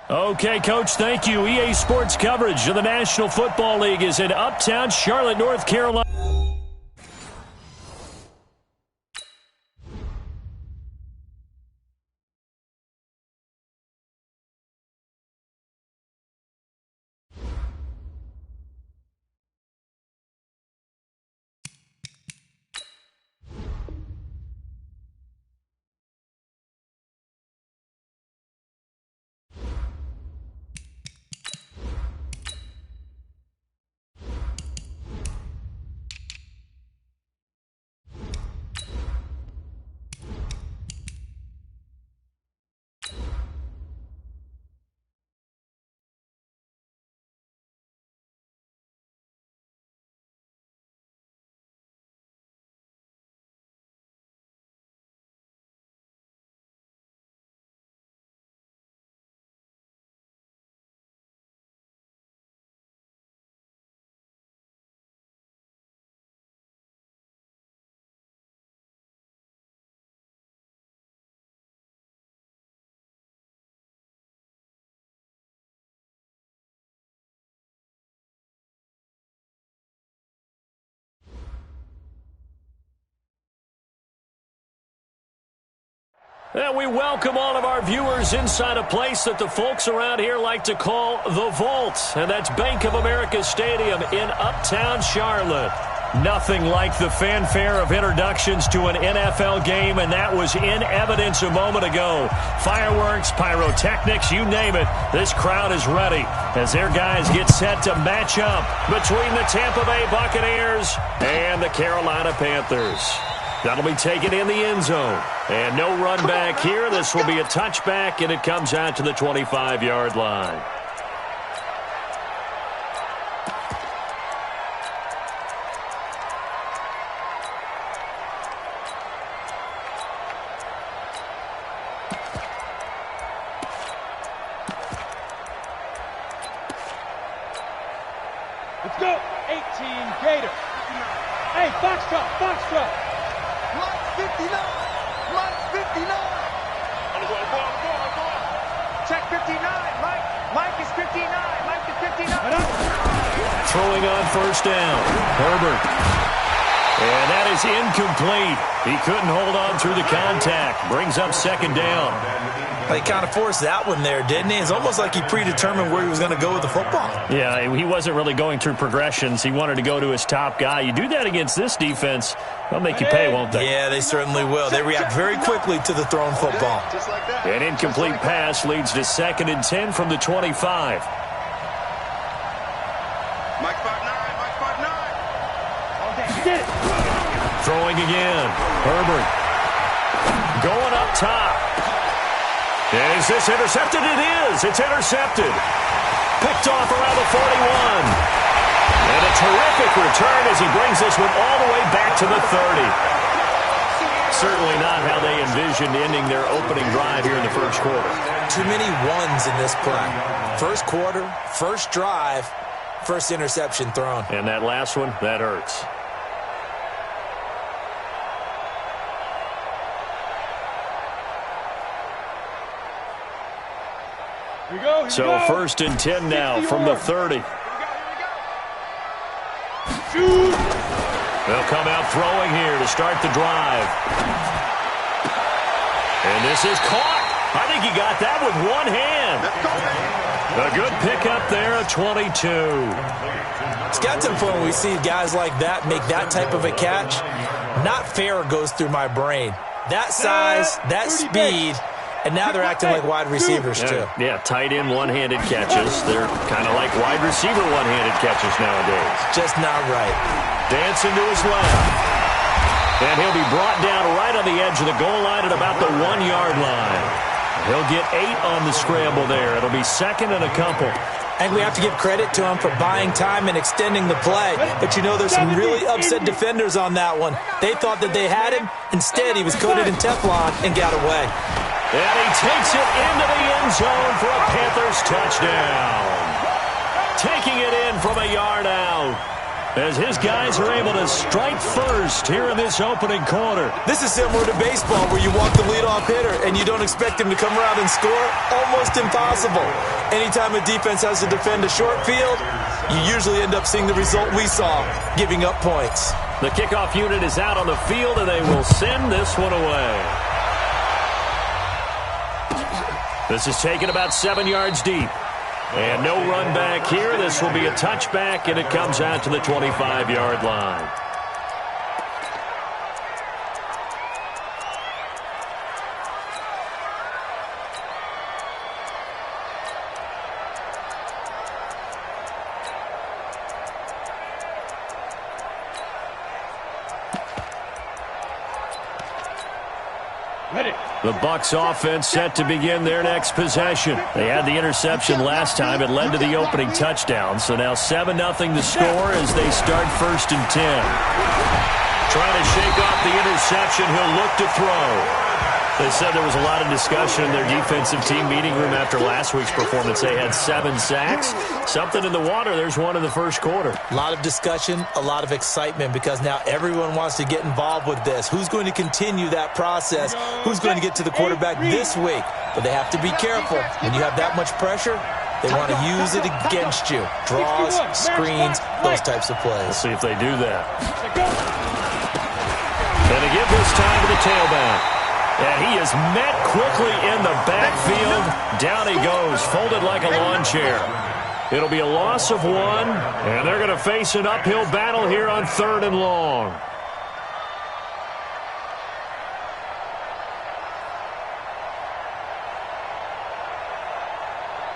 Okay, Coach, thank you. EA Sports coverage of the National Football League is in Uptown Charlotte, North Carolina. And we welcome all of our viewers inside a place that the folks around here like to call the Vault. And that's Bank of America Stadium in Uptown Charlotte. Nothing like the fanfare of introductions to an NFL game, and that was in evidence a moment ago. Fireworks, pyrotechnics, you name it. This crowd is ready as their guys get set to match up between the Tampa Bay Buccaneers and the Carolina Panthers. That'll be taken in the end zone. And no run back here. This will be a touchback, and it comes out to the 25-yard line. Let's go. 18 Gator. Hey, Foxtrot. Mike 59. Check 59. Mike is 59. Mike is 59. Throwing on first down. Herbert. And that is incomplete. He couldn't hold on through the contact. Brings up second down. He kind of forced that one there, didn't he? It's almost like he predetermined where he was going to go with the football. Yeah, he wasn't really going through progressions. He wanted to go to his top guy. You do that against this defense, they'll make you pay, won't they? Yeah, they certainly will. They react very quickly to the thrown football. An incomplete pass leads to 2nd and 10 from the 25. Mike 5'9". Throwing again. Herbert. Going up top. And is this intercepted? It is. It's intercepted. Picked off around the 41. And a terrific return as he brings this one all the way back to the 30. Certainly not how they envisioned ending their opening drive here in the first quarter. Too many ones in this play. First quarter, first drive, first interception thrown. And that last one, that hurts. So 1st and 10 now from the 30. They'll come out throwing here to start the drive. And this is caught. I think he got that with one hand. A good pickup there at 22. It's got to the point when we see guys like that make that type of a catch. Not fair goes through my brain. That size, that speed. And now they're acting like wide receivers, too. Yeah, tight end one-handed catches. They're kind of like wide receiver one-handed catches nowadays. Just not right. Dancing to his left. And he'll be brought down right on the edge of the goal line at about the 1-yard line. He'll get 8 on the scramble there. It'll be 2nd and a couple. And we have to give credit to him for buying time and extending the play. But, you know, there's some really upset defenders on that one. They thought that they had him. Instead, he was coated in Teflon and got away. And he takes it into the end zone for a Panthers touchdown. Taking it in from a yard out. as his guys are able to strike first here in this opening quarter. This is similar to baseball where you walk the leadoff hitter and you don't expect him to come around and score. Almost impossible. Anytime a defense has to defend a short field, you usually end up seeing the result we saw, giving up points. The kickoff unit is out on the field, and they will send this one away. This is taken about 7 yards deep. And no run back here. This will be a touchback, and it comes out to the 25-yard line. The Bucs offense set to begin their next possession. They had the interception last time. It led to the opening touchdown. So now 7-0 to score as they start 1st and 10. Trying to shake off the interception. He'll look to throw. They said there was a lot of discussion in their defensive team meeting room after last week's performance. They had 7 sacks. Something in the water. There's one in the first quarter. A lot of discussion, a lot of excitement because now everyone wants to get involved with this. Who's going to continue that process? Who's going to get to the quarterback this week? But they have to be careful. When you have that much pressure, they want to use it against you. Draws, screens, those types of plays. We'll see if they do that. And they give this time to the tailback. And he is met quickly in the backfield. Down he goes, folded like a lawn chair. It'll be a loss of 1, and they're going to face an uphill battle here on 3rd and long.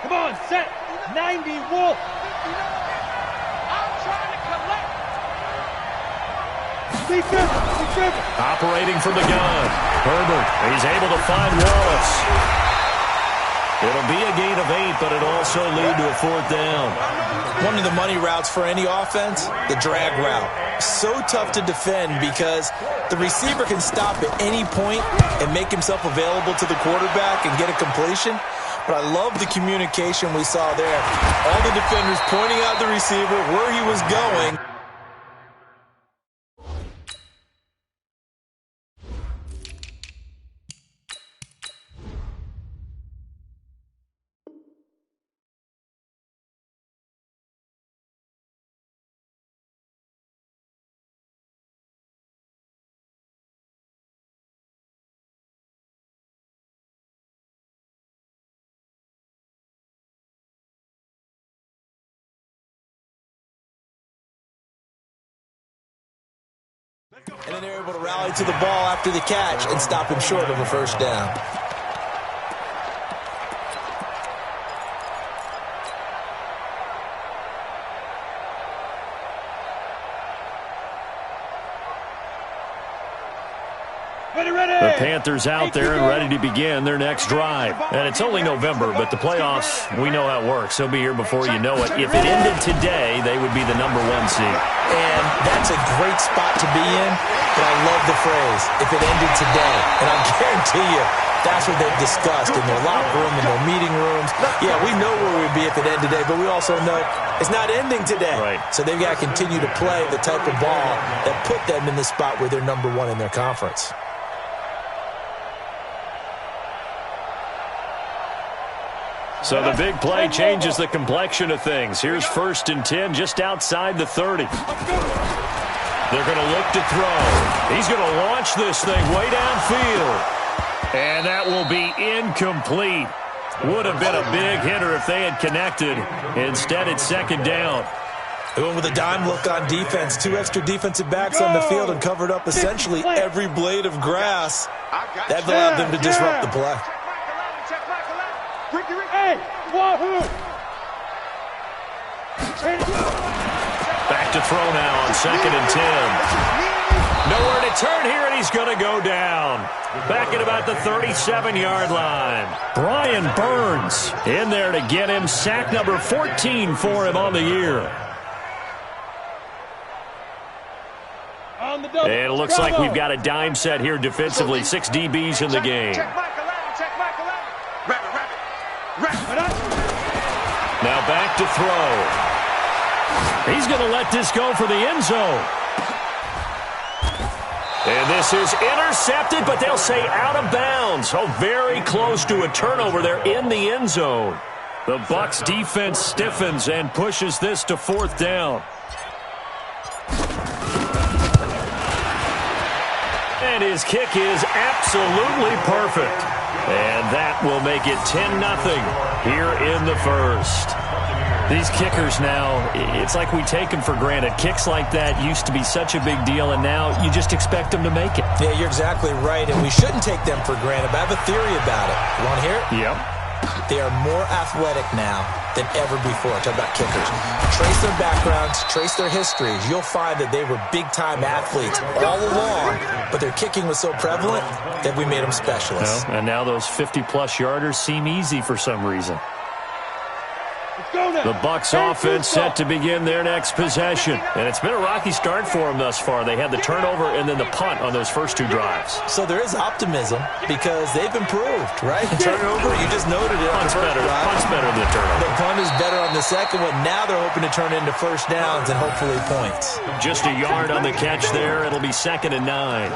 Come on, set. 90, Wolf. I'm trying to collect. Operating from the gun. Herbert, he's able to find Wallace. It'll be a gain of 8, but it'll also lead to a 4th down. One of the money routes for any offense, the drag route. So tough to defend because the receiver can stop at any point and make himself available to the quarterback and get a completion. But I love the communication we saw there. All the defenders pointing out the receiver, where he was going. And then they're able to rally to the ball after the catch and stop him short of a 1st down. The Panthers out there and ready to begin their next drive. And it's only November, but the playoffs, we know how it works. They'll be here before you know it. If it ended today, they would be the number 1 seed. And that's a great spot to be in, but I love the phrase, if it ended today. And I guarantee you, that's what they've discussed in their locker room, in their meeting rooms. Yeah, we know where we'd be if it ended today, but we also know it's not ending today. Right. So they've got to continue to play the type of ball that put them in the spot where they're number 1 in their conference. So the big play changes the complexion of things. Here's 1st and 10 just outside the 30. They're going to look to throw. He's going to launch this thing way downfield. And that will be incomplete. Would have been a big hitter if they had connected. Instead, it's 2nd down. They went with a dime look on defense. 2 extra defensive backs on the field and covered up essentially every blade of grass. That allowed them to disrupt the play. Back to throw now on 2nd and 10. Nowhere to turn here, and he's going to go down. Back at about the 37-yard line. Brian Burns in there to get him. Sack number 14 for him on the year. And it looks like we've got a dime set here defensively. 6 DBs in the game. Now back to throw. He's going to let this go for the end zone. And this is intercepted, but they'll say out of bounds. Oh, very close to a turnover there in the end zone. The Bucs defense stiffens and pushes this to 4th down. And his kick is absolutely perfect. And that will make it 10-0 here in the first. These kickers now, it's like we take them for granted. Kicks like that used to be such a big deal, and now you just expect them to make it. Yeah, you're exactly right, and we shouldn't take them for granted. But I have a theory about it. You want to hear it? Yep. They are more athletic now than ever before. Talk about kickers. Trace their backgrounds, trace their histories. You'll find that they were big-time athletes all along, but their kicking was so prevalent that we made them specialists. Well, and now those 50-plus yarders seem easy for some reason. The Bucs offense set to begin their next possession. And it's been a rocky start for them thus far. They had the turnover and then the punt on those first 2 drives. So there is optimism because they've improved, right? The turnover, you just noted it. Punt's better than the turnover. The punt is better on the second one. Now they're hoping to turn into first downs and hopefully points. Just a yard on the catch there. It'll be 2nd and 9.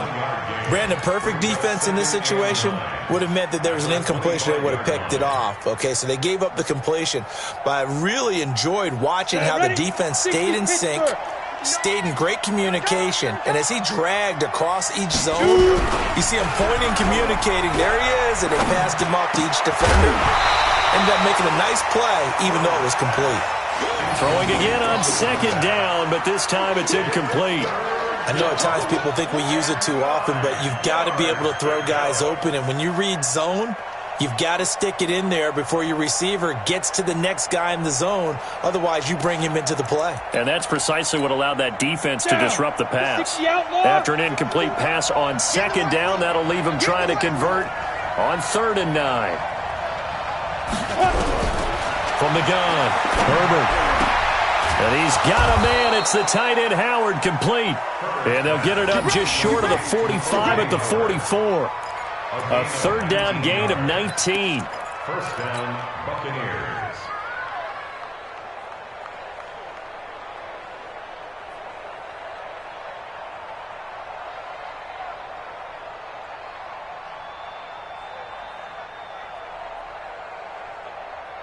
Brandon, perfect defense in this situation would have meant that there was an incompletion. They would have picked it off. Okay, so they gave up the completion. But I really enjoyed watching how the defense stayed in sync, stayed in great communication. And as he dragged across each zone, you see him pointing, communicating. There he is, and they passed him off to each defender. Ended up making a nice play, even though it was complete. Throwing again on 2nd down, but this time it's incomplete. I know at times people think we use it too often, but you've got to be able to throw guys open. And when you read zone, you've got to stick it in there before your receiver gets to the next guy in the zone. Otherwise, you bring him into the play. And that's precisely what allowed that defense to disrupt the pass. After an incomplete pass on 2nd down, that'll leave him trying to convert on 3rd and 9. From the gun, Herbert. And he's got a man. It's the tight end, Howard, complete. And they'll get it up just short of the 45 at the 44. A 3rd down gain of 19. First down, Buccaneers.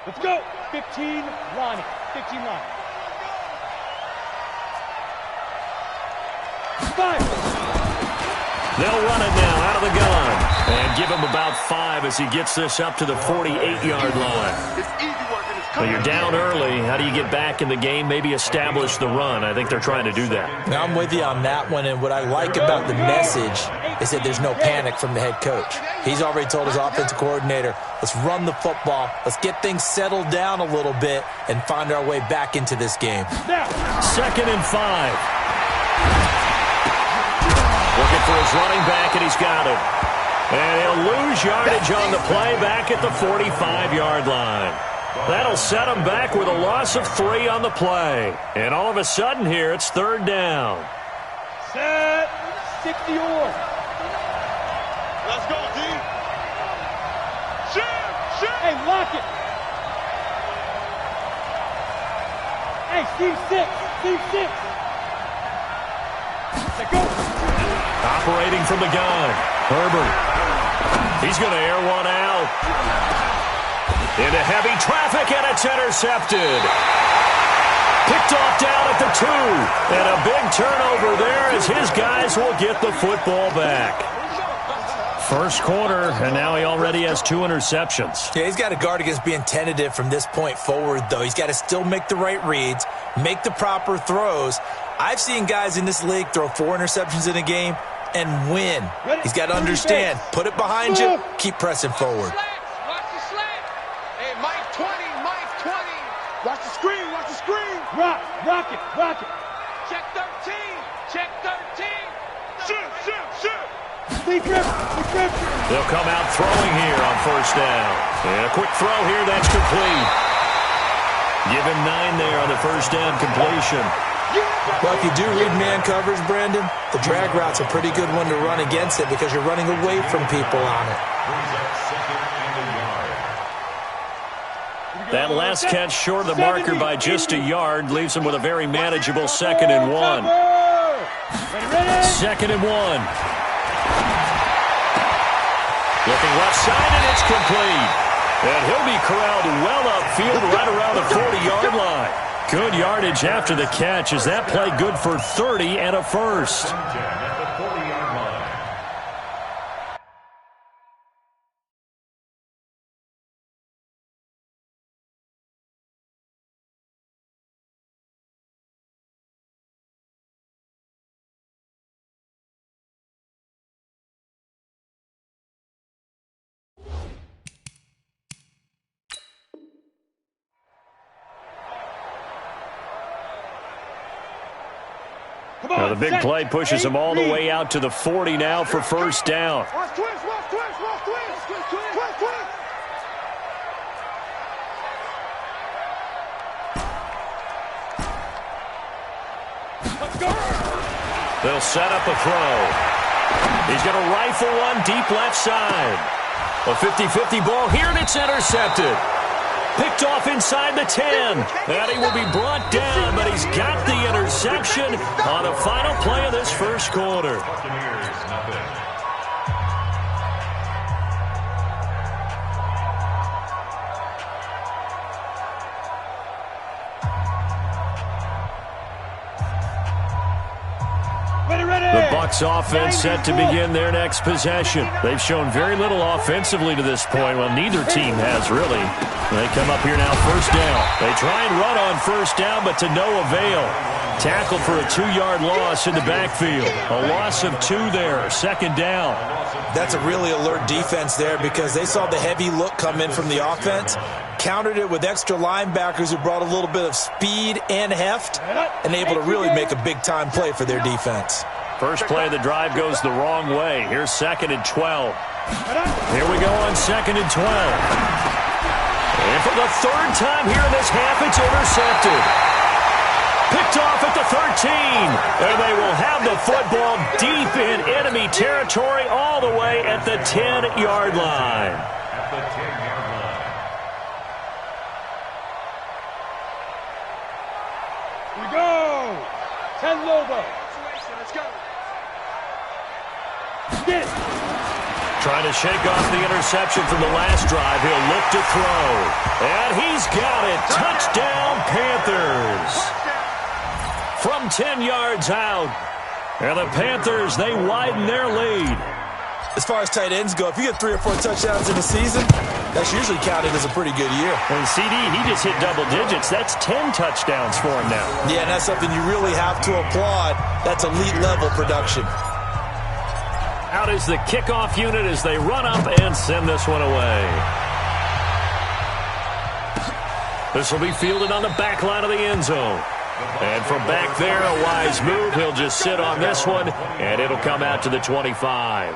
Let's go. 15, Lonnie. 15 line. 5. They'll run it now out of the gun. And give him about 5 as he gets this up to the 48-yard line. Well, you're down early. How do you get back in the game? Maybe establish the run. I think they're trying to do that. Now, I'm with you on that one, and what I like about the message is that there's no panic from the head coach. He's already told his offensive coordinator, let's run the football, let's get things settled down a little bit, and find our way back into this game. 2nd and 5. Looking for his running back, and he's got it. And he'll lose yardage on the play back at the 45-yard line. That'll set him back with a loss of 3 on the play. And all of a sudden here, it's 3rd down. Set. 60 or. Let's go, D. Shoot. Hey, lock it. Hey, Steve 6. Let's go. Operating from the gun, Herbert. He's going to air one out. Into heavy traffic, and it's intercepted. Picked off down at the 2. And a big turnover there as his guys will get the football back. First quarter, and now he already has 2 interceptions. Yeah, he's got to guard against being tentative from this point forward, though. He's got to still make the right reads, make the proper throws. I've seen guys in this league throw 4 interceptions in a game and win. He's got to understand, put it behind you, keep pressing forward. Watch the slant. Hey, Mike 20. Watch the screen. Rock it. Check 13. Shoot. Deep rip. They'll come out throwing here on 1st down. And a quick throw here, that's complete. Give him 9 there on the 1st down completion. Well, if you do read man coverage, Brandon, the drag route's a pretty good one to run against it because you're running away from people on it. That last catch short of the marker by just a yard leaves him with a very manageable 2nd and 1. 2nd and 1. Looking left side, and it's complete. And he'll be corralled well upfield right around the 40-yard line. Good yardage after the catch as that play good for 30 and a first. Now the big play pushes him all the way out to the 40 now for first down. They'll set up a throw. He's going to rifle one deep left side. A 50-50 ball here, and it's intercepted. Picked off inside the 10. And he will be brought down, but he's got the interception on the final play of this first quarter. The Bucs offense set to begin their next possession. They've shown very little offensively to this point. Well, neither team has really. They come up here now, first down. They try and run on first down, but to no avail. Tackle for a 2-yard loss in the backfield. A loss of 2 there, 2nd down. That's a really alert defense there because they saw the heavy look come in from the offense, countered it with extra linebackers who brought a little bit of speed and heft, and able to really make a big-time play for their defense. First play of the drive goes the wrong way. Here's 2nd and 12. Here we go on 2nd and 12. And for the 3rd time here in this half, it's intercepted. Picked off at the 13. And they will have the football deep in enemy territory all the way at the 10-yard line. At the 10-yard line. Here we go. 10 Lobo. Let's go. Trying to shake off the interception from the last drive. He'll look to throw. And he's got it. Touchdown, Panthers. From 10 yards out. And the Panthers, they widen their lead. As far as tight ends go, if you get 3 or 4 touchdowns in a season, that's usually counted as a pretty good year. And CD, he just hit double digits. That's 10 touchdowns for him now. Yeah, and that's something you really have to applaud. That's elite-level production. Out is the kickoff unit as they run up and send this one away. This will be fielded on the back line of the end zone. And from back there, a wise move. He'll just sit on this one, and it'll come out to the 25.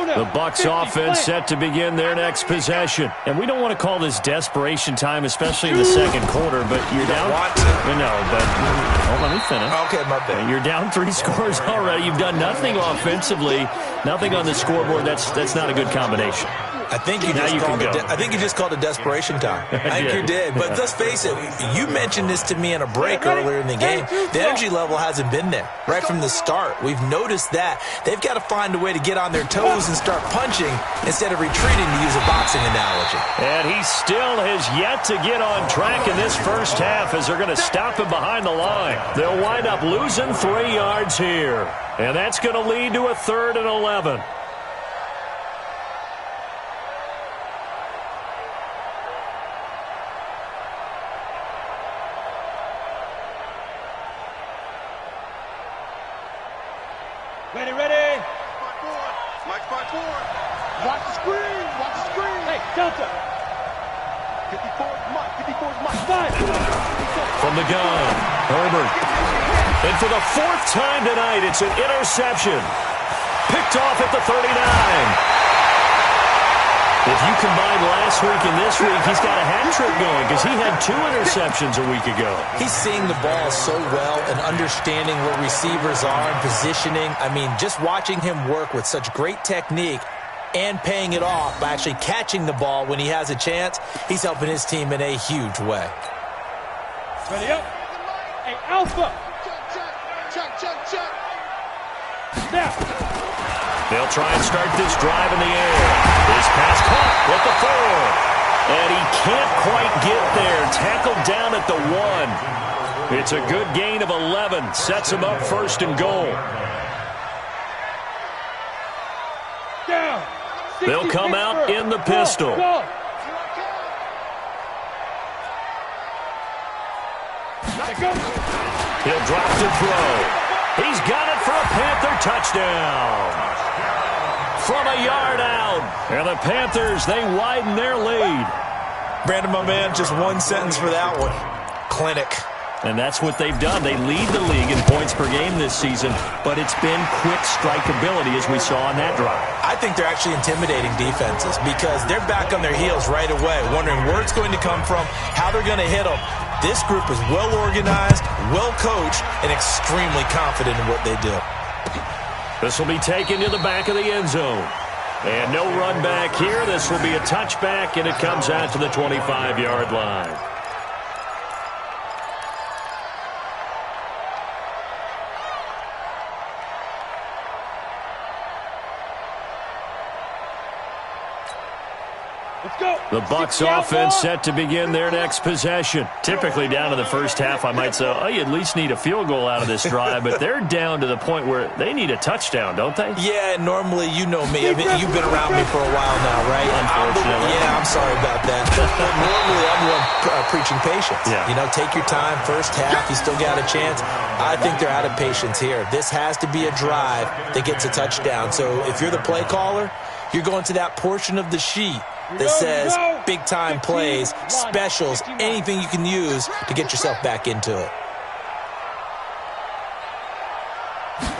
The Bucs offense set to begin their next possession. And we don't want to call this desperation time, especially in the second quarter, but you're down. No, but let me finish. Okay, my bad. You're down 3 scores already. You've done nothing offensively, nothing on the scoreboard. That's not a good combination. I think you just called it desperation time. I think you did. But let's face it, you mentioned this to me in a break earlier in the game. The energy level hasn't been there right from the start. We've noticed that. They've got to find a way to get on their toes and start punching instead of retreating, to use a boxing analogy. And he still has yet to get on track in this first half as they're going to stop him behind the line. They'll wind up losing 3 yards here. And that's going to lead to a 3rd and 11. Ready. Mike 5-4. Watch the screen. Hey, Delta. 54's Mike. 5. From the gun, Herbert. And for the 4th time tonight, it's an interception. Picked off at the 39. If you combine last week and this week, he's got a hat trick going because he had 2 interceptions a week ago. He's seeing the ball so well and understanding where receivers are and positioning. I mean, just watching him work with such great technique and paying it off by actually catching the ball when he has a chance, he's helping his team in a huge way. Ready up. Hey, Alpha. Check. Now. They'll try and start this drive in the air. His pass caught with the 4. And he can't quite get there. Tackled down at the 1. It's a good gain of 11. Sets him up 1st and goal. Down. They'll come out in the pistol. Go. He'll drop to throw. He's got it for a Panther touchdown. From a yard out. And the Panthers, they widen their lead. Brandon, my man, just one sentence for that one. Clinic. And that's what they've done. They lead the league in points per game this season, but it's been quick strike ability as we saw on that drive. I think they're actually intimidating defenses because they're back on their heels right away, wondering where it's going to come from, how they're going to hit them. This group is well organized, well coached, and extremely confident in what they do. This will be taken to the back of the end zone. And no run back here. This will be a touchback, and it comes out to the 25-yard line. The Bucs offense set to begin their next possession. Typically down to the first half, I might say, oh, you at least need a field goal out of this drive, but they're down to the point where they need a touchdown, don't they? Yeah, normally, you know me. I mean, you've been around me for a while now, right? Unfortunately. I'm sorry about that. Normally, I'm the one preaching patience. Yeah. You know, take your time. First half, you still got a chance. I think they're out of patience here. This has to be a drive that gets a touchdown. So if you're the play caller, you're going to that portion of the sheet that says big-time plays, specials, anything you can use to get yourself back into it.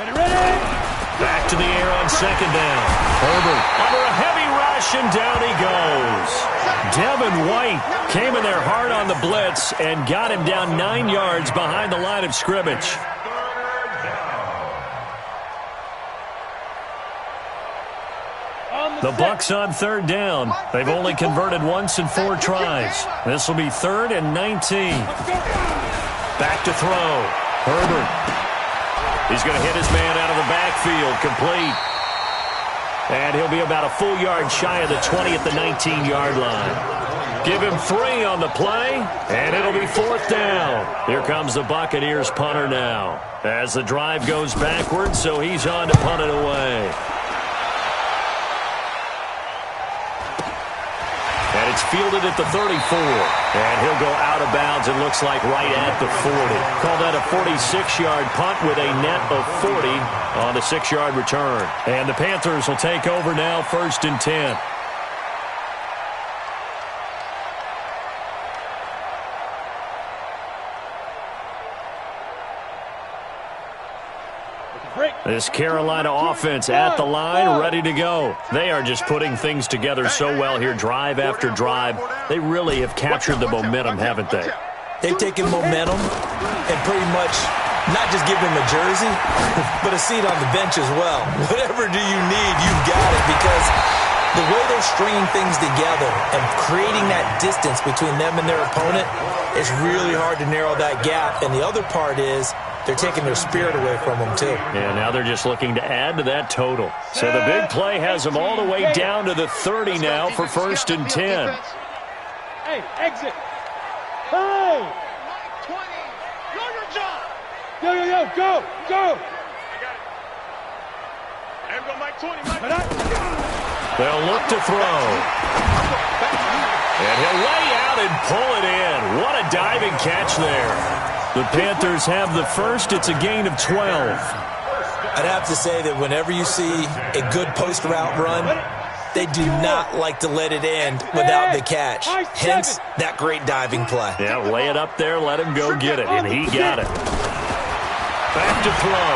Ready. Back to the air on 2nd down. Herbert under a heavy rush, and down he goes. Devin White came in there hard on the blitz and got him down 9 yards behind the line of scrimmage. The Bucs on 3rd down. They've only converted once in 4 tries. This will be 3rd and 19. Back to throw. Herbert. He's going to hit his man out of the backfield. Complete. And he'll be about a full yard shy of the 20 at the 19-yard line. Give him 3 on the play, and it'll be 4th down. Here comes the Buccaneers punter now. As the drive goes backwards, so he's on to punt it away. And it's fielded at the 34. And he'll go out of bounds, it looks like, right at the 40. Call that a 46-yard punt with a net of 40 on the 6-yard return. And the Panthers will take over now, 1st and 10. This Carolina offense at the line, ready to go. They are just putting things together so well here, drive after drive. They really have captured the momentum, haven't they? They've taken momentum and pretty much not just give him a jersey, but a seat on the bench as well. Whatever do you need, you've got it, because the way they're stringing things together and creating that distance between them and their opponent, it's really hard to narrow that gap. And the other part is they're taking their spirit away from them, too. Yeah, now they're just looking to add to that total. So the big play has them all the way down to the 30 now for 1st and 10. Hey, exit. Hey. Mike 20. Go your job. Yo, go. I got it. There we go, Mike 20. Mike. They'll look to throw. And he'll lay out and pull it in. What a diving catch there. The Panthers have the first. It's a gain of 12. I'd have to say that whenever you see a good post route run, they do not like to let it end without the catch. Hence, that great diving play. Yeah, lay it up there, let him go get it, and he got it. Back to throw.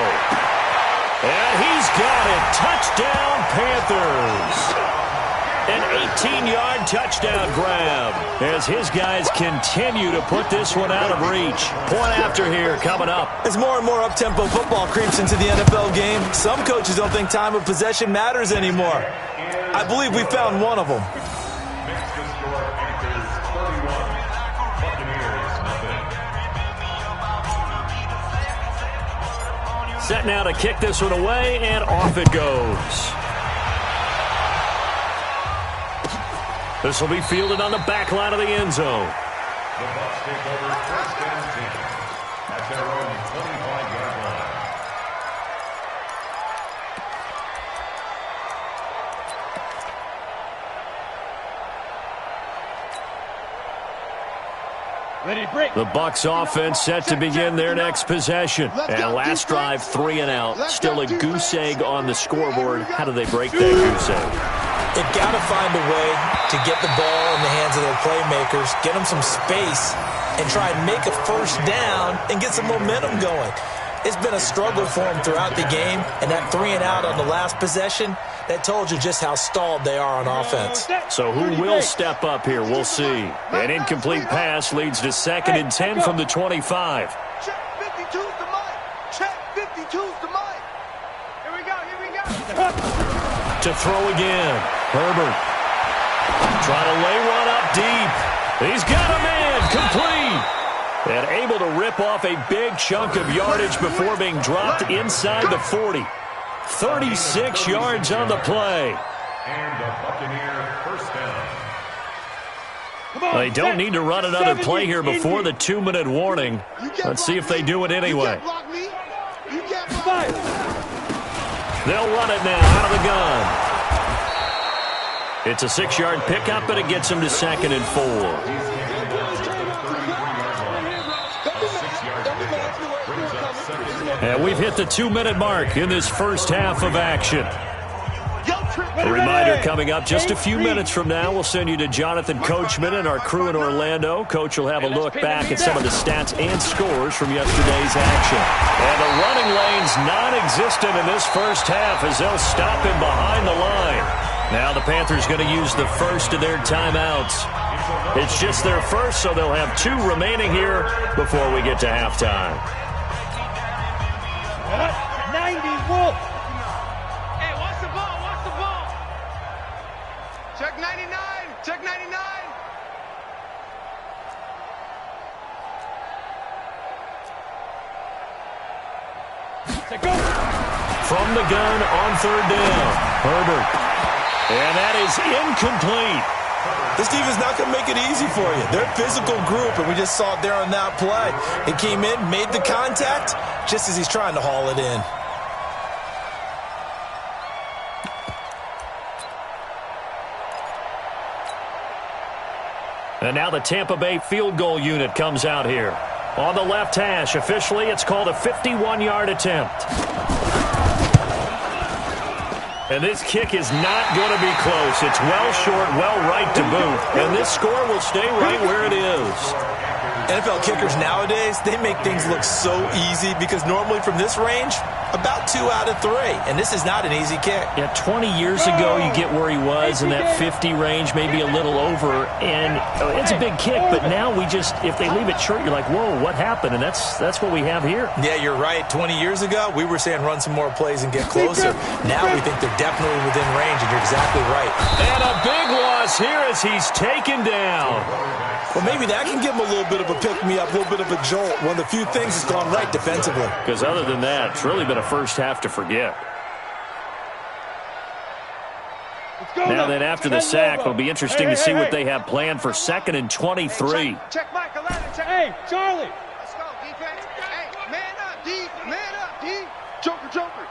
And he's got it. Touchdown, Panthers. An 18-yard touchdown grab as his guys continue to put this one out of reach. Point after here coming up. As more and more up-tempo football creeps into the NFL game, some coaches don't think time of possession matters anymore. I believe we found one of them. Next to score, Panthers 31, Buccaneers nothing. Set now to kick this one away, and off it goes. This will be fielded on the back line of the end zone. The Bucs take over first and 10 at their own 25-yard line. The Bucs offense set to begin their next possession. And last drive, 3 and out. Still a goose egg on the scoreboard. How do they break that goose egg? They've got to find a way to get the ball in the hands of their playmakers, get them some space, and try and make a first down and get some momentum going. It's been a struggle for them throughout the game, and that 3 and out on the last possession, that told you just how stalled they are on offense. So who will step up here? We'll see. An incomplete pass leads to 2nd and 10 from the 25. Check 52's the mic. Check 52's the mic. Here we go. To throw again. Herbert. Trying to lay one up deep. He's got a man. Complete. And able to rip off a big chunk of yardage before being dropped inside the 40. 36 yards on the play. And the Buccaneer first down. They don't need to run another play here before the 2-minute warning. Let's see if they do it anyway. They'll run it now out of the gun. It's a 6-yard pickup, and it gets them to 2nd and 4. And we've hit the 2-minute mark in this first half of action. A reminder coming up just a few minutes from now. We'll send you to Jonathan Coachman and our crew in Orlando. Coach will have a look back at some of the stats and scores from yesterday's action. And the running lane's non-existent in this first half as they'll stop him behind the line. Now the Panthers going to use the first of their timeouts. It's just their first, so they'll have 2 remaining here before we get to halftime. 90 Wolf. Hey, watch the ball. Check 99. Check 99. From the gun on 3rd down. Herbert. And that is incomplete. This defense is not going to make it easy for you. They're a physical group, and we just saw it there on that play. It came in, made the contact, just as he's trying to haul it in. And now the Tampa Bay field goal unit comes out here. On the left hash, officially, it's called a 51-yard attempt. And this kick is not going to be close. It's well short, well right to boot. And this score will stay right where it is. NFL kickers nowadays, they make things look so easy because normally from this range, about 2 out of 3. And this is not an easy kick. Yeah, 20 years ago, you get where he was in that 50 range, maybe a little over. And it's a big kick, but now we just, if they leave it short, you're like, whoa, what happened? And that's what we have here. Yeah, you're right. 20 years ago, we were saying run some more plays and get closer. Now we think they're definitely within range, and you're exactly right. And a big loss here as he's taken down. Well, maybe that can give him a little bit of a pick-me-up, a little bit of a jolt. One of the few things that's gone right defensively. Because other than that, it's really been a first half to forget. Now then, after the sack, it'll be interesting to see what they have planned for 2nd and 23. Check Mike 11. Check. Hey, Charlie. Let's go, defense. Hey, man up, D. Man up, D. Joker.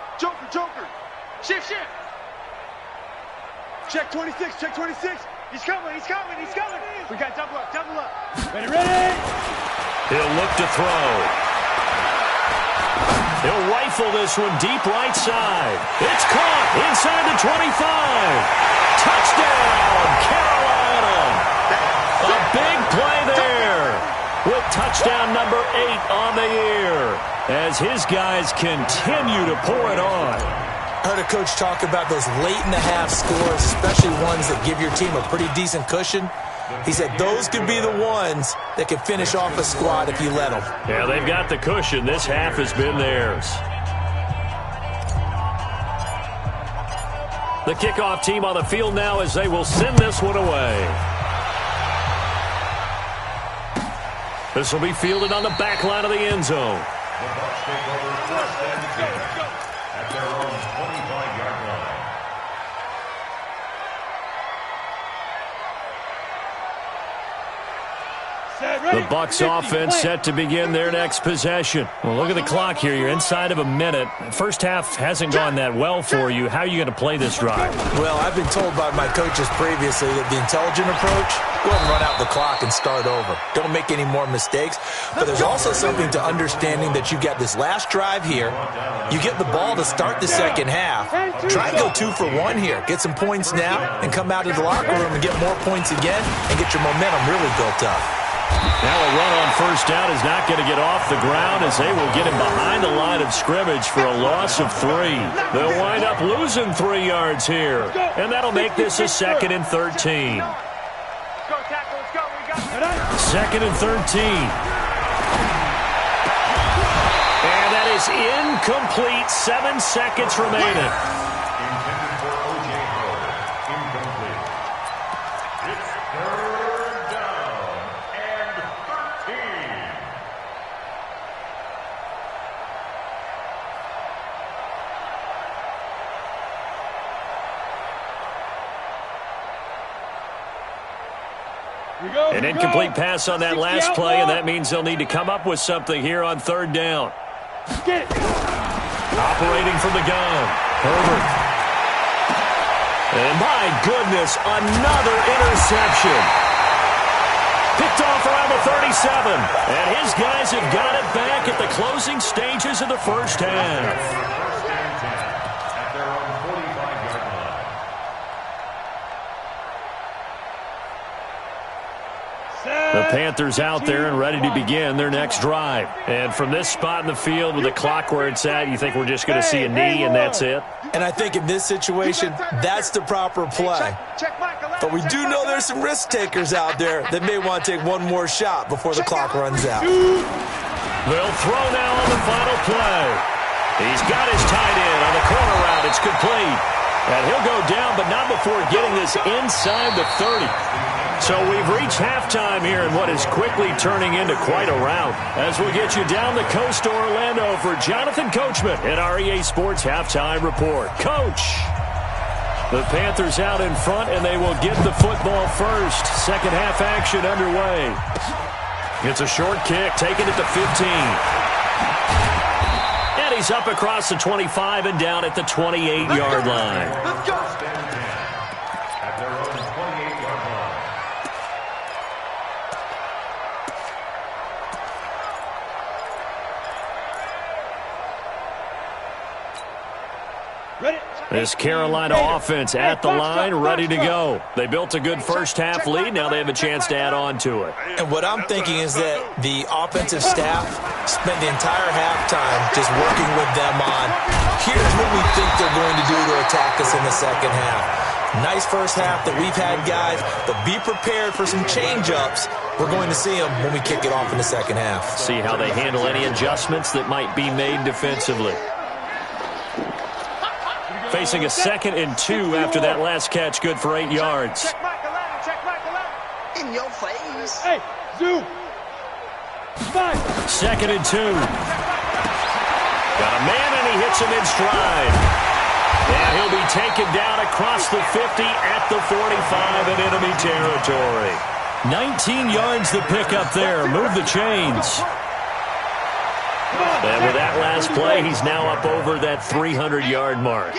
Shift. Check 26. He's coming. We got double up. Ready. He'll look to throw. He'll rifle this one deep right side. It's caught inside the 25. Touchdown, Carolina. A big play there with touchdown number 8 on the year as his guys continue to pour it on. I heard a coach talk about those late-in-the-half scores, especially ones that give your team a pretty decent cushion. He said those could be the ones that can finish off a squad if you let them. Yeah, they've got the cushion. This half has been theirs. The kickoff team on the field now as they will send this one away. This will be fielded on the back line of the end zone. The Bucs take over first and 10 at their own 25-yard line. The Bucs offense set to begin their next possession. Well, look at the clock here. You're inside of a minute. First half hasn't gone that well for you. How are you going to play this drive? Well, I've been told by my coaches previously that the intelligent approach, go ahead and run out the clock and start over. Don't make any more mistakes. But there's also something to understanding that you get this last drive here. You get the ball to start the second half. Try and go 2 for 1 here. Get some points now and come out of the locker room and get more points again and get your momentum really built up. Now a run on first down is not going to get off the ground as they will get him behind the line of scrimmage for a loss of 3. They'll wind up losing 3 yards here. And that'll make this a 2nd and 13. Second and 13. And that is incomplete. 7 seconds remaining. Intended for O.J. Howard. Incomplete. It's 3rd down and 13. An incomplete pass on that last play, and that means they'll need to come up with something here on 3rd down. Operating from the gun, Herbert. And my goodness, another interception. Picked off around the 37. And his guys have got it back at the closing stages of the first half. First and 10 at their own 45-yard line. The Panthers out there and ready to begin their next drive. And from this spot in the field with the clock where it's at, you think we're just going to see a knee and that's it? And I think in this situation, that's the proper play. But we do know there's some risk takers out there that may want to take one more shot before the clock runs out. They'll throw now on the final play. He's got his tight end on the corner route. It's complete. And he'll go down, but not before getting this inside the 30. So we've reached halftime here in what is quickly turning into quite a rout. As we'll get you down the coast to Orlando for Jonathan Coachman at our EA Sports Halftime Report. Coach! The Panthers out in front, and they will get the football first. Second half action underway. It's a short kick, taking it to 15. And he's up across the 25 and down at the 28-yard line. Let's go. At their own 28-yard line. This Carolina offense at the line, ready to go. They built a good first half lead. Now they have a chance to add on to it. And what I'm thinking is that the offensive staff spent the entire halftime just working with them on, here's what we think they're going to do to attack us in the second half. Nice first half that we've had, guys, but be prepared for some change-ups. We're going to see them when we kick it off in the second half. See how they handle any adjustments that might be made defensively. Facing a 2nd and 2 after that last catch, good for 8 yards. In your face. Hey, Zoo. 2nd and 2. Got a man, and he hits him in stride. And he'll be taken down across the 50 at the 45 in enemy territory. 19 yards the pick up there. Move the chains. And with that last play, he's now up over that 300-yard mark.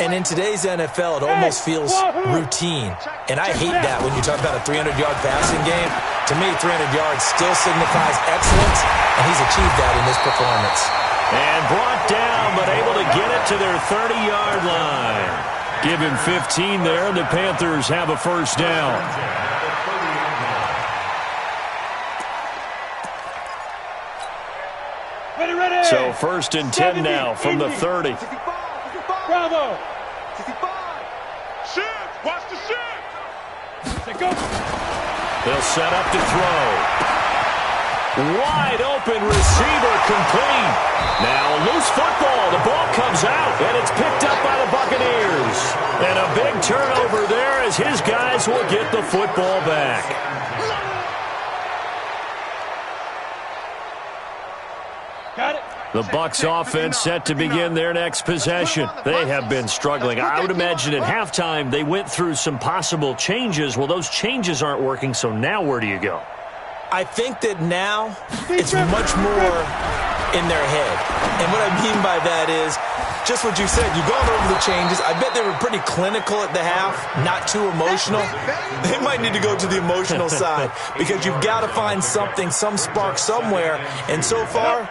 And in today's NFL, it almost feels routine. And I hate that when you talk about a 300-yard passing game. To me, 300 yards still signifies excellence, and he's achieved that in this performance. And brought down, but able to get it to their 30-yard line. Give him 15 there, and the Panthers have a first down. So 1st and 10 now from the 30. Bravo. 65. Shift. Watch the shift. Say go. They'll set up to throw. Wide open receiver complete. Now loose football. The ball comes out, and it's picked up by the Buccaneers. And a big turnover there as his guys will get the football back. Got it. The Bucs offense set to begin their next possession. They have been struggling. I would imagine at halftime they went through some possible changes. Well, those changes aren't working, so now where do you go? I think that now it's much more in their head. And what I mean by that is just what you said. You've gone over the changes. I bet they were pretty clinical at the half, not too emotional. They might need to go to the emotional side because you've got to find something, some spark somewhere. And so far,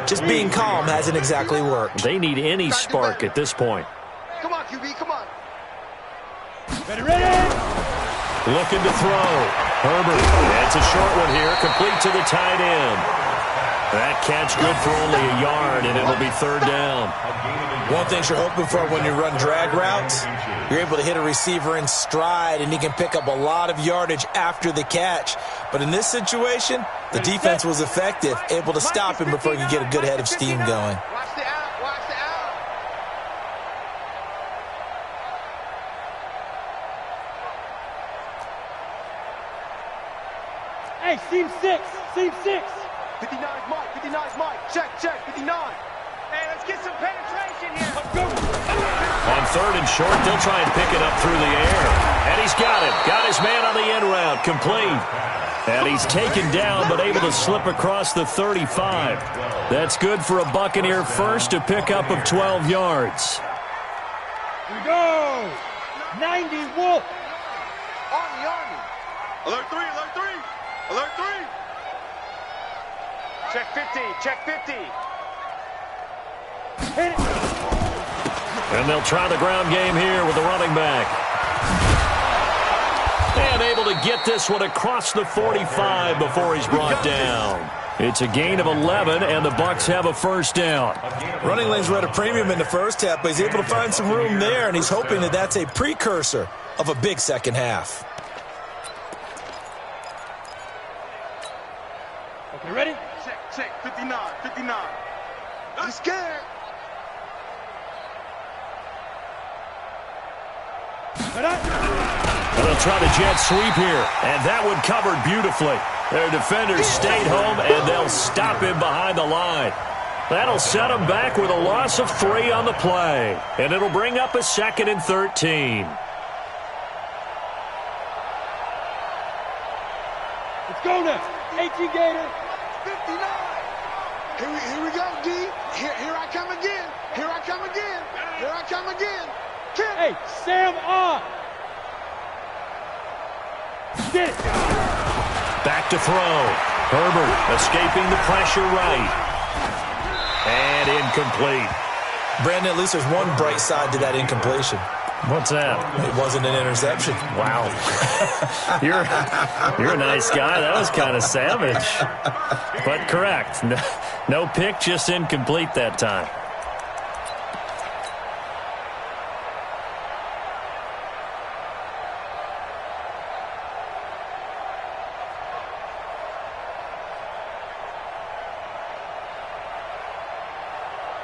just being calm hasn't exactly worked. They need any spark at this point. Come on, QB, come on. Ready, ready. Looking to throw. Herbert. That's a short one here. Complete to the tight end. That catch good for only a yard, and it'll be third down. One thing you're hoping for when you run drag routes, you're able to hit a receiver in stride, and he can pick up a lot of yardage after the catch. But in this situation, the defense was effective, able to stop him before he could get a good head of steam going. Watch the out, watch the out. Hey, seam 6. Seam 6. 59's Mike, 59's Mike. Check, 59. Hey, let's get some penetration here. Let's go. On third and short, they'll try and pick it up through the air. And he's got it. Got his man on the end route. Complete. And he's taken down, but able to slip across the 35. That's good for a Buccaneer first, a pickup of 12 yards. We go. 90 Wolf. Army. Alert 3, alert 3. Alert 3. Check 50, check 50. Hit it. And they'll try the ground game here with the running back. And able to get this one across the 45 before he's brought down. It's a gain of 11, and the Bucs have a first down. Running lanes were at a premium in the first half, but he's able to find some room there, and he's hoping that that's a precursor of a big second half. Okay, ready? Check, 59. I'm scared. And they'll try the jet sweep here, and that one covered beautifully. Their defenders stayed home, and they'll stop him behind the line. That'll set him back with a loss of 3 on the play, and it'll bring up a 2nd and 13. Let's go now. 18 Gator. 59. Here we go, D. Here I come again. Here I come again. Here I come again. Hey, Sam on. Get it. Back to throw. Herbert escaping the pressure right. And incomplete. Brandon, at least there's one bright side to that incompletion. What's that? It wasn't an interception. Wow. You're a nice guy. That was kind of savage. But correct. No pick, just incomplete that time.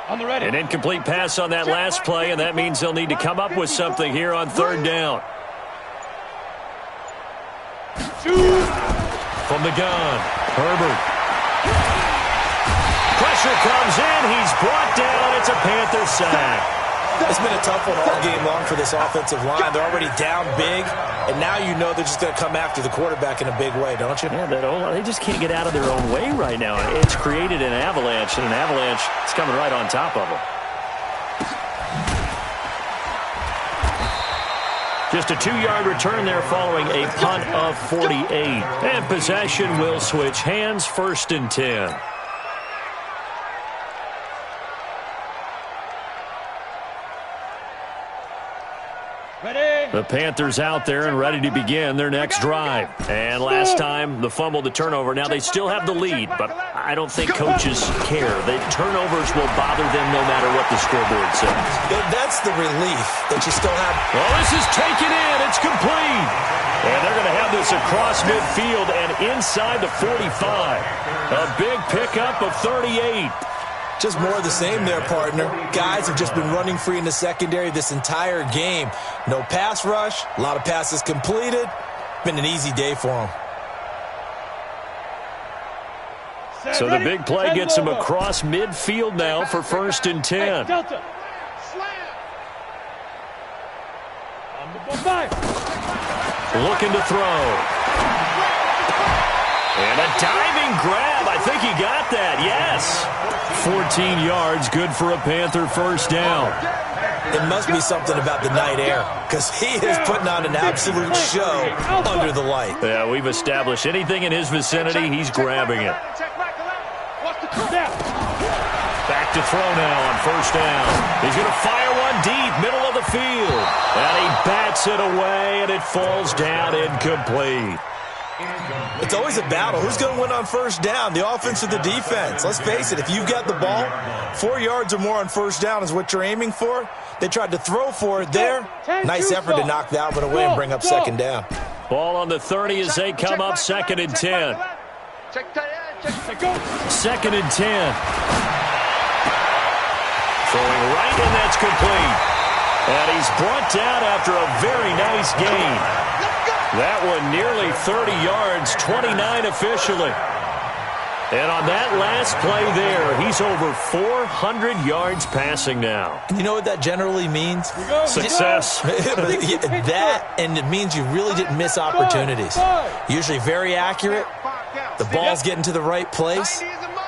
On the ready. An incomplete pass on that last play, and that means they'll need to come up with something here on third down. Shoot. From the gun, Herbert. Pressure comes in. He's brought down. It's a Panther sack. It's been a tough one all game long for this offensive line. They're already down big, and now you know they're just going to come after the quarterback in a big way, don't you? Yeah, they just can't get out of their own way right now. It's created an avalanche, and an avalanche is coming right on top of them. Just a 2-yard return there following a punt of 48. And possession will switch hands, 1st and 10. Ready. The Panthers out there and ready to begin their next drive. And last time, the fumble, the turnover. Now they still have the lead, but I don't think coaches care. The turnovers will bother them no matter what the scoreboard says. That's the relief that you still have. Well, this is taken in. It's complete. And they're going to have this across midfield and inside the 45. A big pickup of 38. Just more of the same there, partner. Guys have just been running free in the secondary this entire game. No pass rush, a lot of passes completed. Been an easy day for them. So the big play gets him across midfield now for 1st and 10. Delta. Looking to throw. And a diving grab. I think he got that. Yes. 14 yards, good for a Panther first down. It must be something about the night air, because he is putting on an absolute show under the light. Yeah, we've established anything in his vicinity, he's grabbing it. Back to throw now on 1st down. He's going to fire one deep, middle of the field. And he bats it away, and it falls down incomplete. It's always a battle. Who's going to win on 1st down, the offense or the defense? Let's face it, if you've got the ball, 4 yards or more on 1st down is what you're aiming for. They tried to throw for it there. Nice effort to knock that one away and bring up 2nd down. Ball on the 30 as they come up 2nd and 10. 2nd and 10. Throwing right, and that's complete. And he's brought down after a very nice gain. That one nearly 30 yards, 29 officially. And on that last play there, he's over 400 yards passing now. You know what that generally means? Success. That, and it means you really didn't miss opportunities. Usually very accurate. The ball's getting to the right place.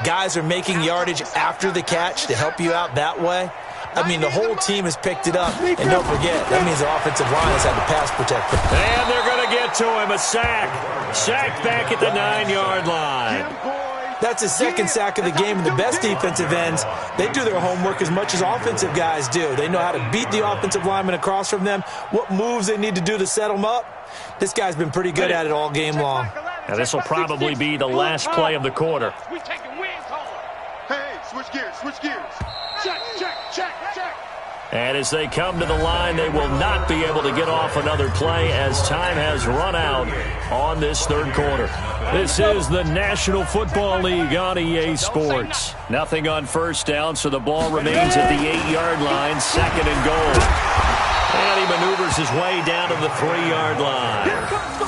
Guys are making yardage after the catch to help you out that way. I mean, the whole team has picked it up. And don't forget, that means the offensive line has had to pass protect. And they're going to get to him. A sack. Sack back at the 9-yard line. That's his 2nd sack of the game. And the best defensive ends, they do their homework as much as offensive guys do. They know how to beat the offensive lineman across from them, what moves they need to do to set them up. This guy's been pretty good at it all game long. Now, this will probably be the last play of the quarter. Hey, switch gears, switch gears. Check, check, check, check. And as they come to the line, they will not be able to get off another play as time has run out on this 3rd quarter. This is the National Football League on EA Sports. Nothing on 1st down, so the ball remains at the 8-yard line, 2nd and goal. And he maneuvers his way down to the 3-yard line.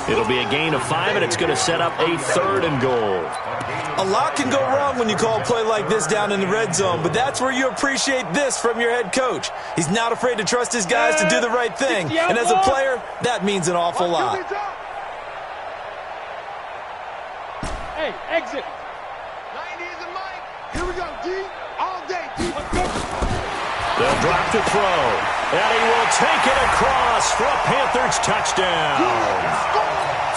It'll be a gain of 5, and it's going to set up a 3rd and goal. A lot can go wrong when you call a play like this down in the red zone, but that's where you appreciate this from your head coach. He's not afraid to trust his guys to do the right thing, and as a player, that means an awful lot. Hey, exit. 90 is a mic. Here we go, D. All day, D. They'll drop to throw, and he will take it across for a Panthers touchdown.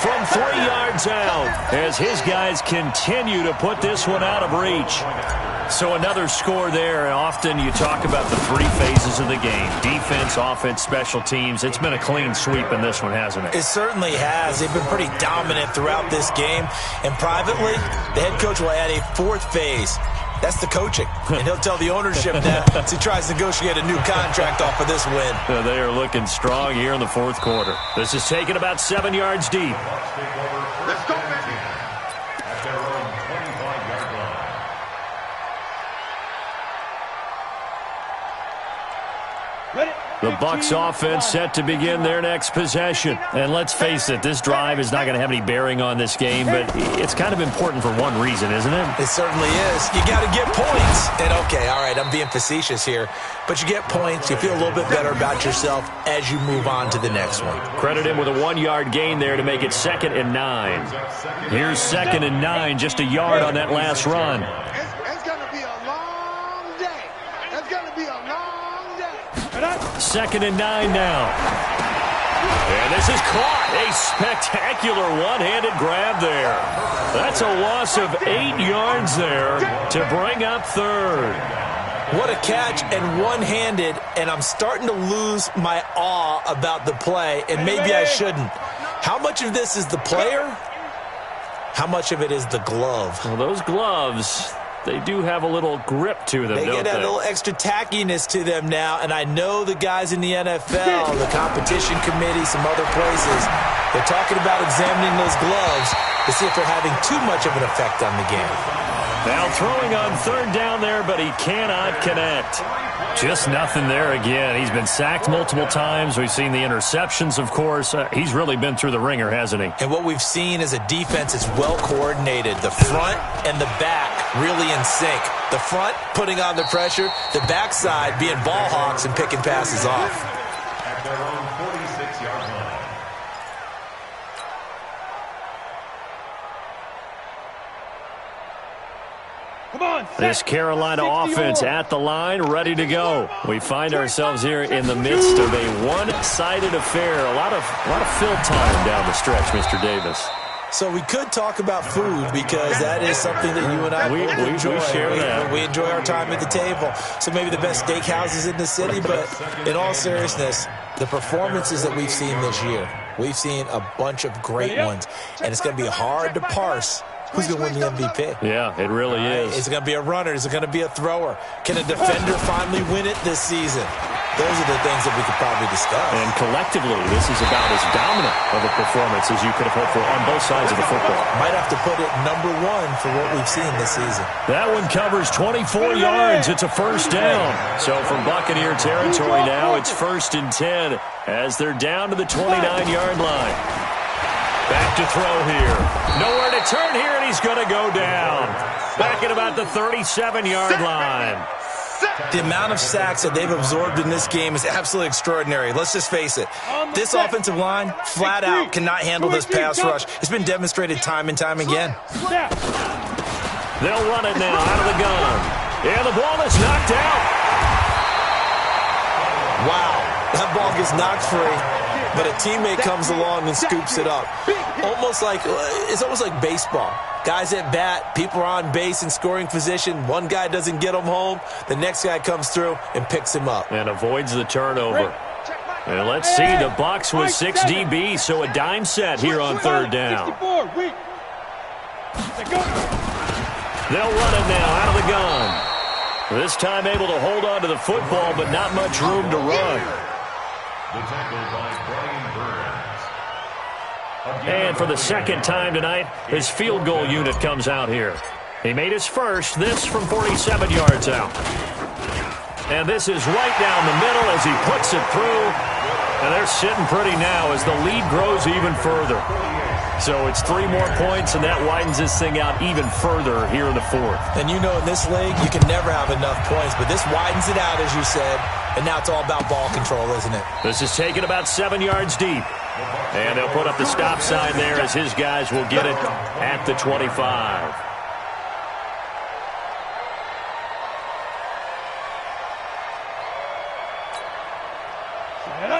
From 3 yards out, as his guys continue to put this one out of reach. So another score there, and often you talk about the 3 phases of the game. Defense, offense, special teams. It's been a clean sweep in this one, hasn't it? It certainly has. They've been pretty dominant throughout this game. And privately, the head coach will add a 4th phase. That's the coaching. And he'll tell the ownership that as he tries to negotiate a new contract off of this win. They are looking strong here in the 4th quarter. This is taken about 7 yards deep. Let's go, baby. At their own 25-yard line. Ready? The Bucs offense set to begin their next possession. And let's face it, this drive is not going to have any bearing on this game, but it's kind of important for one reason, isn't it? It certainly is. You got to get points. And okay, all right, I'm being facetious here, but you get points, you feel a little bit better about yourself as you move on to the next one. Credit him with a 1-yard gain there to make it 2nd and 9. Here's 2nd and 9, just a yard on that last run. It's going to be a long day. It's going to be a long day. 2nd and 9 now. And this is caught. A spectacular one-handed grab there. That's a loss of 8 yards there to bring up 3rd. What a catch, and one-handed, and I'm starting to lose my awe about the play, and maybe I shouldn't. How much of this is the player? How much of it is the glove? Well, those gloves, they do have a little grip to them, They don't get that they? little extra tackiness to them now, and I know the guys in the NFL, the competition committee, some other places, they're talking about examining those gloves to see if they're having too much of an effect on the game. Now throwing on third down there, but he cannot connect. Just nothing there again. He's been sacked multiple times. We've seen the interceptions, of course. He's really been through the ringer, hasn't he? And what we've seen is a defense is well coordinated. The front and the back really in sync. The front putting on the pressure, the backside being ball hawks and picking passes off. At their own 46-yard line. Come on, This Carolina offense at the line, ready to go. We find ourselves here in the midst of a one-sided affair. A lot of fill time down the stretch, Mr. Davis. So we could talk about food because that is something that you and I We enjoy. share that. We enjoy our time at the table. So maybe the best steakhouses in the city, but in all seriousness, the performances that we've seen this year, we've seen a bunch of great ones, and it's going to be hard to parse who's going to win the MVP. Yeah, it really is. Is it going to be a runner? Is it going to be a thrower? Can a defender finally win it this season? Those are the things that we could probably discuss. And collectively, this is about as dominant of a performance as you could have hoped for on both sides of the football. Might have to put it number one for what we've seen this season. That one covers 24 yards. It's a first down. So from Buccaneer territory now, it's 1st and 10 as they're down to the 29-yard line. Back to throw here. Nowhere to turn here, and he's going to go down. Back at about the 37-yard line. The amount of sacks that they've absorbed in this game is absolutely extraordinary. Let's just face it. This offensive line, flat out, cannot handle this pass rush. It's been demonstrated time and time again. They'll run it now out of the gun. And the ball is knocked out. Wow. That ball gets knocked free, but a teammate comes along and scoops it up. It's almost like baseball. Guys at bat, people are on base in scoring position. One guy doesn't get him home. The next guy comes through and picks him up. And avoids the turnover. And let's see, the Bucs with 6 DBs, so a dime set here on third down. They'll run it now out of the gun. This time able to hold on to the football, but not much room to run. The tackle by Brian Burns. And for the second time tonight, his field goal unit comes out here. He made his first, this from 47 yards out. And this is right down the middle as he puts it through. And they're sitting pretty now as the lead grows even further. So it's 3 more points, and that widens this thing out even further here in the fourth. And you know in this league, you can never have enough points, but this widens it out, as you said. And now it's all about ball control, isn't it? This is taken about 7 yards deep. And they'll put up the stop sign there as his guys will get it at the 25.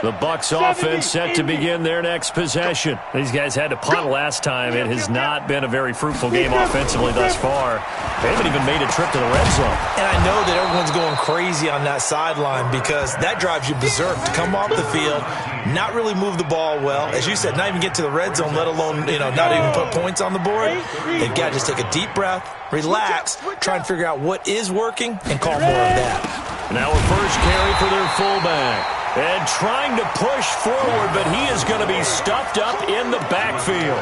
The Bucs offense set to begin their next possession. These guys had to punt last time. It has not been a very fruitful game offensively thus far. They haven't even made a trip to the red zone. And I know that everyone's going crazy on that sideline because that drives you berserk to come off the field, not really move the ball well. As you said, not even get to the red zone, let alone, not even put points on the board. They've got to just take a deep breath, relax, try and figure out what is working, and call more of that. Now a first carry for their fullback. And trying to push forward, but he is going to be stuffed up in the backfield.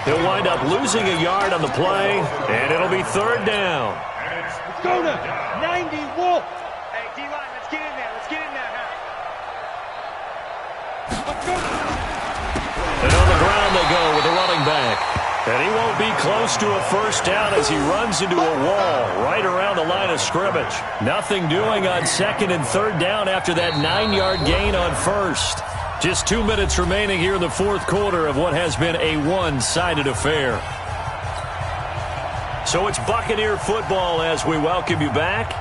He'll wind up losing a yard on the play, and it'll be third down. Go to 90 Wolf. Hey, D-line, let's get in there. Let's get in there. And on the ground they go with the running back. And he won't be close to a first down as he runs into a wall right around the line of scrimmage. Nothing doing on second and third down after that 9-yard gain on first. Just 2 minutes remaining here in the fourth quarter of what has been a one-sided affair. So it's Buccaneer football as we welcome you back.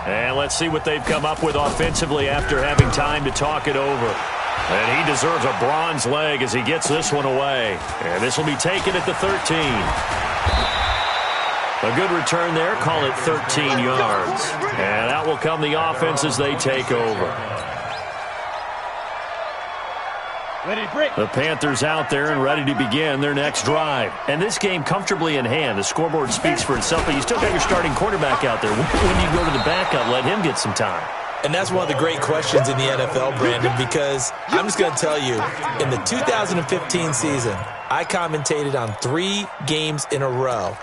And let's see what they've come up with offensively after having time to talk it over. And he deserves a bronze leg as he gets this one away. And this will be taken at the 13. A good return there. Call it 13 yards. And out will come the offense as they take over. Ready to break. The Panthers out there and ready to begin their next drive. And this game comfortably in hand. The scoreboard speaks for itself, but you still got your starting quarterback out there. When do you go to the backup, let him get some time? And that's one of the great questions in the NFL, Brandon, because I'm just going to tell you, in the 2015 season, I commentated on 3 games in a row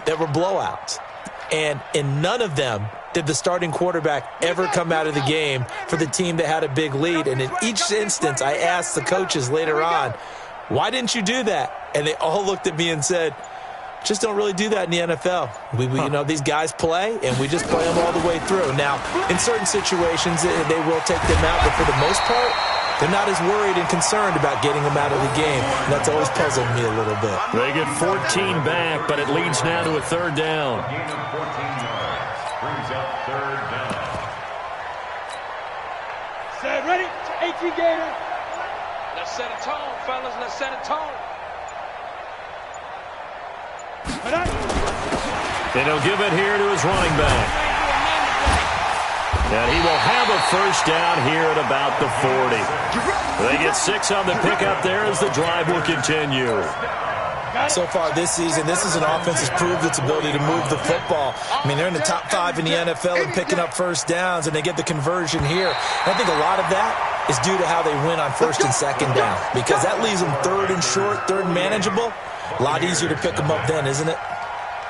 that were blowouts. And in none of them did the starting quarterback ever come out of the game for the team that had a big lead. And in each instance, I asked the coaches later on, why didn't you do that? And they all looked at me and said, just don't really do that in the NFL. You know, these guys play, and we just play them all the way through. Now, in certain situations, they will take them out, but for the most part, they're not as worried and concerned about getting them out of the game. And that's always puzzled me a little bit. They get 14 back, but it leads now to a third down. Gain of 14 yards. Brings up third down. Set, ready? 18 Gator. Let's set a tone, fellas. Let's set a tone. And he'll give it here to his running back. And he will have a first down here at about the 40. They get 6 on the pickup there as the drive will continue. So far this season, this is an offense that's proved its ability to move the football. I mean, they're in the top 5 in the NFL and picking up first downs, and they get the conversion here. And I think a lot of that is due to how they win on first and second down, because that leaves them third and short, third and manageable. A lot easier to pick them up then, isn't it?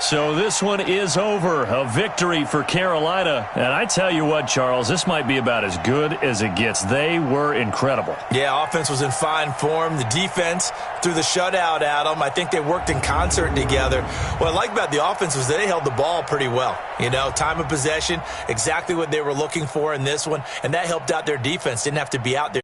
So this one is over. A victory for Carolina. And I tell you what, Charles, this might be about as good as it gets. They were incredible. Yeah, offense was in fine form. The defense threw the shutout at them. I think they worked in concert together. What I like about the offense was that they held the ball pretty well. You know, time of possession, exactly what they were looking for in this one. And that helped out their defense. Didn't have to be out there.